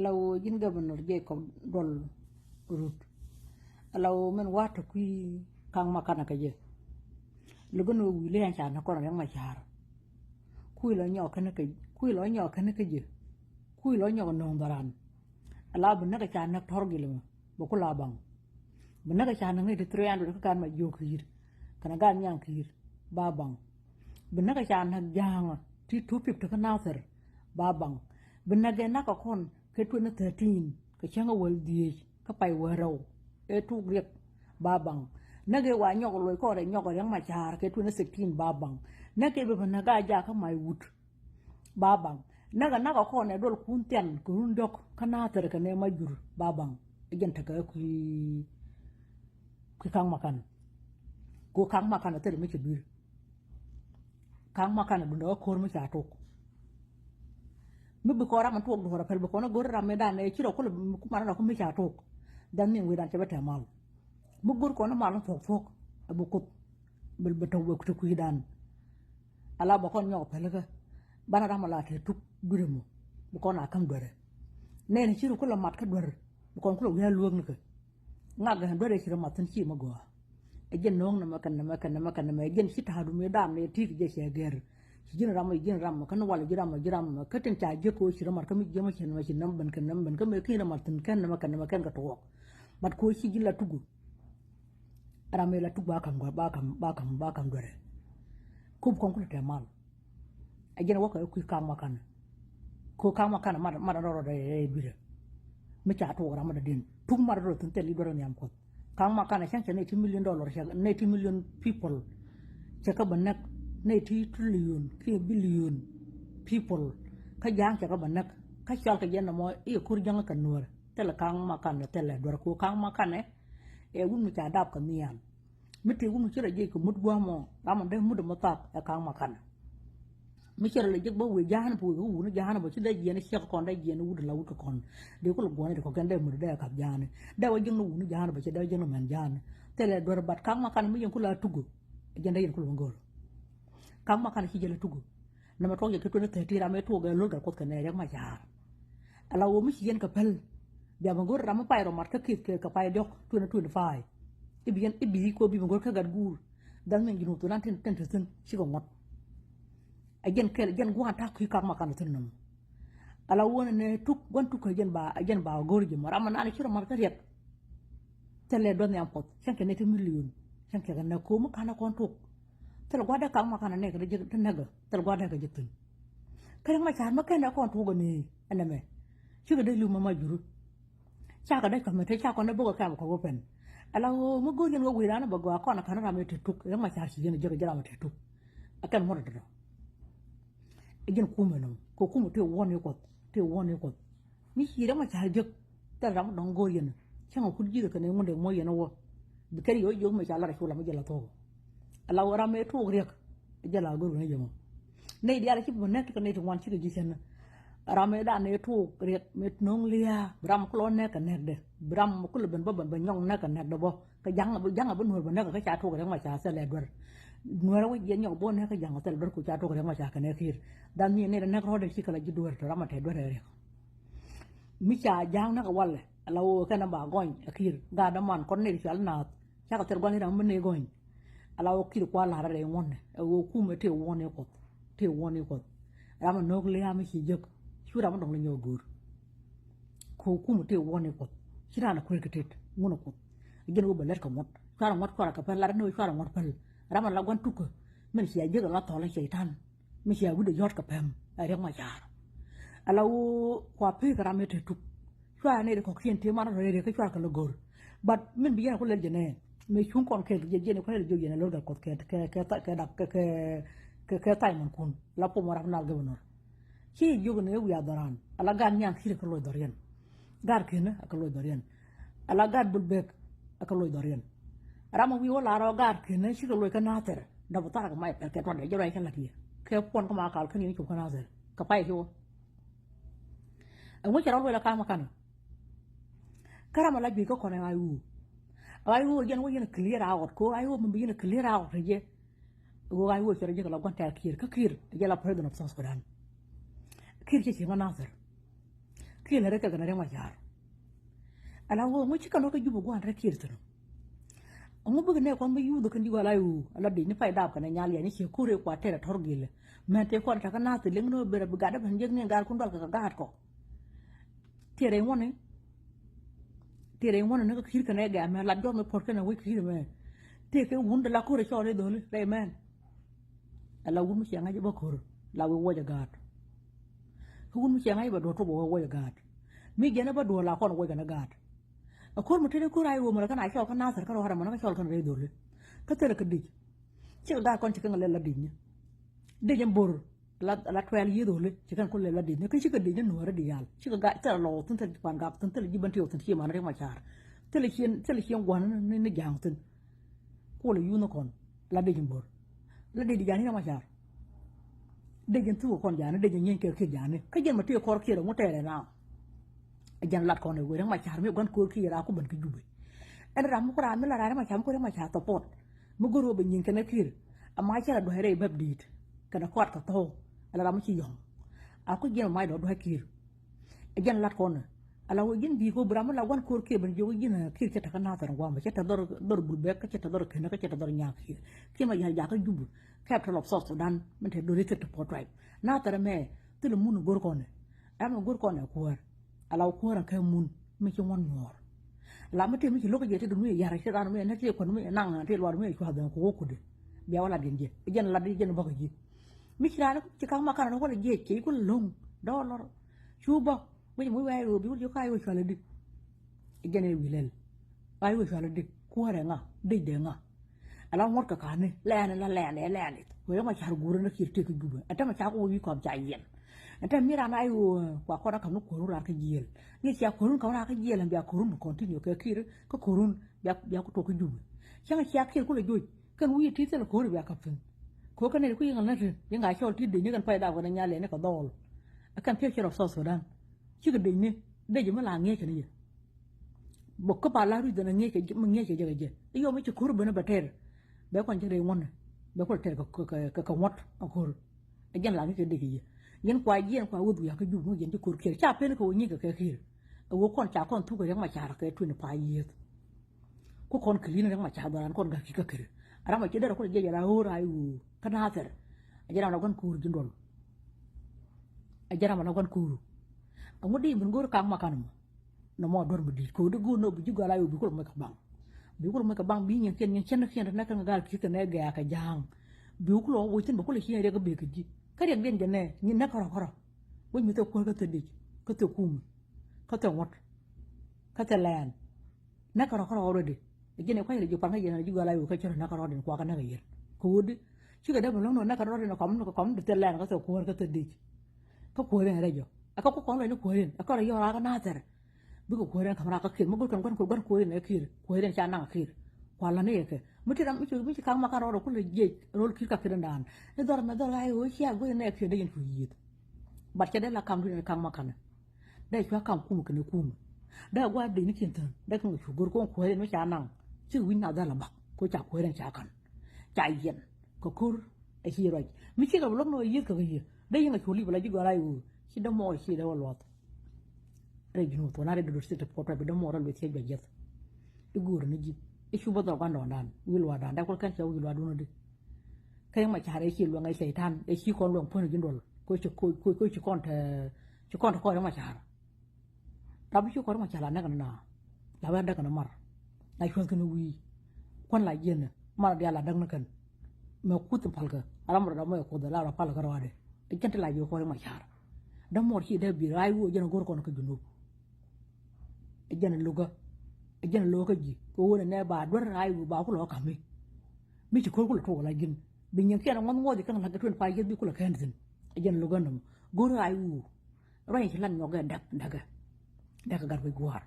law jin governor Jacob Dol Rut law men wata kui kang makana kaje lugono wile yan cha na kono yang ma char kui lo nyo kana kaje kui lo nyo kana kaje kui lo nyo no daran ala bu naga cha na torgilum bu kula bang bu naga cha na ngi de 300 ka kan ma yokir kana gan yang kir babang bu naga cha na jang ti 250 ka naser babang bu naga na ka kon ke 2013 ka changa wal die ka pai waro e tu riek babang nage wa nyoko loy ko re nyoko yang ma char ke 2016 babang nage be naga ja ka mai wut babang naga ko ne dol kunten kurun dok kana tar ka ne majur babang igen ta ka ku kang makan ko kang makan tar mi ke bir kang makan bu ndo ko mi cha tok mi bu ko ra man tok do ra pel bu ko na gor ra me dan e chiro ko ku mara ko mi cha tok dan ni wi dan che beta mal mu gor ko na mal fok bu ko bel betaw bu ko ku dan ala ba kon ñoo pel ga bana ramala te tuk duremu bu ko na kam dore ne ni chiro ko la mat ka dore bu kon ko lo ya luong ka ngaga dore chiro matan chi ma go e gen nong na makan ma gen shi ta du me dam ne ti je she ger jin ram kan wala jiram ka tin ta je ko chiro mar ka mi je ma chen ma chin nam ban ka me ki na matan kan ma kan ka to bat ko shi jilla tugu arame la tugu ba kam dore kub kon ko te mal ajena waka ku kang makan ko kang makan ma ro de bire mi cha to ra ma din tum ma ro tun te li doro nyam ko kang makan chen chen $80 million $80 million people che ka banak $80 trillion ki billion people ka jang che ka banak ka chal ka yen mo e kur jang ka nur te la kang makan te la dor ko kang makan e wun mi cha dab ka niyan mi te wun chi ra je ko mut gwa mo ra ma de mut mo tak e kang makan mi chere le jek bo we jahan pu wu ne jahan bo chi da je ne shek kon da je ne wu la wu kon de ko lo go ne ko kan de mu de ka jane da wa jeng wu ne jahan bo chi da jeng man jane tele dor bat kang makan mi yen ko la tugu je nda yen ko ngor kang makan chi je la tugu na ma to je ko ne te ti ra me to ga lo ga ko ne rek ma jaar ala wo mi chi yen ka pel ja ma ngor ra ma pai ro mat ka kit ke ka pai dok 2025 ibi ko bi ngor ka gad gur dan men ginu to nan ten chi ko ngot ajen kel jen gwa ta ku kang makan tin nam ala wona ne tuk gon tuk ajen ba gorji mara man ani chiro mar ka rek tele don yam pot sanke ne te million sanke ga na ko mu kana kon tuk tele gwa da kang makan ne ga je tin naga tele gwa da ga jitin kare ma cha ma kana kon tuk ni aname chi ga de lu ma juru cha ga da ka me te cha kon da bo ka ko pen ala wo mu go jen go wi na ba gwa kon kana ra me te tuk ma cha chi je ne je ga ma te tuk akan mo da again kumeno ko kumu te woni ko mi hira ma cha jek ta ram don go yen chang ku ji ka ne mo de mo yen wo bi kari yo ma cha la ko la ma jela to ala wara me to rek jela go ne jemo ne dia la ci bo nek ko ne to wan ci ji sen rame da ne to rek met nong lia bram ko ne ka ne de bram ko le ben ba nyong ne ka ne de bo ka jang bu nur ba ne ka cha to rek ma cha se le dor nuara wi yen yo bon ka jang tel dor ku cha to ko ma cha ka ne khir dan ni ne ne ko de ci kala ji dor to rama te dor re mi cha jang na ka walle ala wo kana ba goñ khir ga da man kon ne ci al na cha ka ter gon ni ram ne goñ ala wo kir kwa la re won wo ku me te woni ko rama nok le am ci jek su rama dong le ñoo gor ko ku me te woni ko ci rana ko ketet ngono ko gën wo ba let ko mot kara mot ko ka pa la no kara mot pal rama la gon tukko men ci je la to la shaytan mi ci wude yot ka pam ay ma jaar ala wo kwa pe ka rama te tuk kwa ne ko kien te ma re ka kwa ka lo gor but men bi ya ko le jene me chung kon ke je ne ko le je ne lo da ko ke tay man kun la po mo rafnal governor ci jogo ne wi adaran ala gan nyang khir ko lo dorian gar kena ak lo dorian ala gar bul bek ak lo dorian rama wi wala ro gar kena ci lo ka nater da bota ka mai ke to de jore kan la ki ke pon ko ma kal kan ni ko ka nater ka pai yo an wuce ro la ka ma kan karama la bi ko ko ne ayu yen wo yen clear out ko ayu mo bi yen clear out je wo ayu ci je la gon ta kir ka kir je la president of South Sudan kir ci ma nater kia là cái này mà chả ala wo mo chika no ka jubu gwan ra kirtano ngo buga ne ko mbi yudo kan diwala yu ala de ni fayda ka na nyali ya ni ke kure kwa tere torgile men te ko ta kana te lingno bere buga da ban jegne gar kun dal ka gaat ko tere woni ne ka kir kana ga me la do me por kana wi kir me te ke wunda la kure chore dole re men ala wun mi nga je ba kor la wo wo ja gaat wun mi nga ba do to bo wo ja gaat mi gena ba do la kon wo ga na gaat akor mutene ko ray wo mara kana aisha kana nasar kana hara mana ka shol kan re dole ka tere ka dij ci ga kon ci kan le la dij de jam bor la twel yi dole ci kan ko le la dij ka ci ka dij no ra di yal ci ga ta lo tun ta pan gap tun ta ji ban tiyo tun ci mana re ma char tele hien wan ne jang tun ko le yu no kon la de jam bor la de jani na ma char de jam tu kon jani de jam yen ke jani ka jen ma tiyo kor ki ro mo tere na jan lat ko ne wo ma char mi gon ko ki ra ko ban ki jube en ram ko ra mi la ra ma cham ko ma cha to pot mu goro be nyin kana kir amma cha do here bab dit kana ko ka to ala ram ci yong a ko jen mai do kir jan lat ko ne ala wo jen bi ko bram la gon ko ki ban jogo jen kir cha ta kana ta wa ma cha ta dor bu be ka cha ta dor kana ka cha ta dor nya ki ma ya ka jubu ka ta lop so Sudan man te do ri ta pot right na ta me tu le mun gor ko ne am gor ko ne ko ala ko ran kai mun mi ci won ñor la ma te mi ci lo ko jete du mi yara ci ran mi na ci ko mi nang te lo mi ko da ko ko de bi wala den je jen la di jen ba ko ji mi ci ran ci ka ma kan ko le je ci ko long do lor chu ba mi mu wa ro bi ko kai wo chala di jen wi lel ai wo chala di ko ra nga de nga ala ngor ka ne la ne ko ma char guru na kirte ko juba ata ma cha ko wi ko ja yen anta mira na ayo kwa kora kam no korura ka jiel ni sia korun ka ora ka jiel mbia korun continue ka kir ka korun ya ko to ko jubu changa sia kir ko le joy kan wi ti tele ko ri ka fin ko kan ne ku yin na ti yin ga shol ti de ni kan fa da ko na nyale ne ka dol akan pe kiro so Sudan chi ga de ni de je ma la nge ke ni bo ko pa la ru de na nge ke ma nge ke je yo me chi kur bana bater be ko jere won be ko ter ka wat ko ajan la ni ke de ke yen kwa wudu ya ka ju mo yen ko kir cha pe ko ni ka kir wo kon cha kon tu ko yang ma cha ka tu ni pa yi ko kon klin yang ma cha ban kon ga ki ka kir ara ma ke da ko je ya ho ra yu kana fer ajara na kon kur jindol ajara ma na kon kuru ngodi mun gor ka ma kan no mo dor bu di ko de go no bu ju ga la yu bi ko ma ka bang bi nyen ken na ka ga ki ka ne ga ka jang bi ko lo wo tin ba ko le hi re ga be ka ji ka ren ben jene ni na koro wo mi to ko ka te dik ka te kum ka te wat ka te lan na koro already jene ko ile ju panga jene ju gala yu ka choro na koro den kwa ka na yer ko wudi chi ga da bon no na koro den kom de te lan ka te ko ka te dik ka ko ren re jo aka ko le no ko ren aka re yo ra ka na ter bu ko ren kamera ka kir mo kan ko ren e kir ko ren cha na kir kwa la ne ke mutiram mi ci kang makaro ko le je rol ki ka kirandan e dor me dor ay o sia go ne ke de yen fu yit ba ke de la kam du kang makana de ko kam kum ke ne kum da gwa de ni kin tan da kan chu gor ko ko no cha nang ci win na da la ba ko cha ko ren cha kan cha yen ko kur e hi roi mi ci ga lok no yit ka yi de yen chu li bala ji go ra yu ci da mo ci da wolot re jinu to na re do site porta be da mo ral be ci be jet e gor ni ji ishu bodo kan don dan wilwa dan da ko kan cha wilwa do no de kay ma cha re ki lo ngai seitan e ki kon lo pon jindol ko ci kon ko ma cha da bi ko ma cha la na kan na la wa da kan mar na ko kan wi kon la yen mar da la dang na kan me kut pal ka alam ro da mo ko da la pal ka rawade e kente la jo ko ma cha da mo ki da bi rai wo jen gor ko no ko junu e jen luga jen lokaci ko wona ne ba dor rayu ba ko lo kame mi ci ko to la gin bi nyen kena ngon ngodi kan la gatun pa yedi ko la kendin jen lo ganum go rayu ray ci lan ñoga daga gar ko guar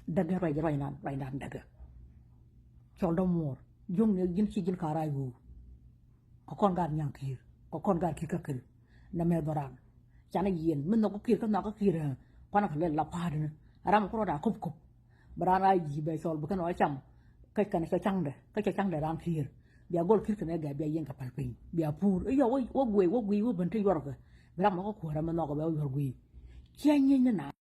daga ray nan daga ciol do mor jong ne gin ci gin ka rayu ko kon gar nyankir ko kon gar ki kakkel na me doran cana yen min no ko kir kan na ko kir ko na le la pa de ram ko da kup barana ji be sol bu kan o cham ka kan ka chang de ram kir bia gol kir kan ga bia yen ka palpin bia pur yo wo gwe wo ban te yor ka ram ko ra ma no ko be yor gwe chia nhiên như nào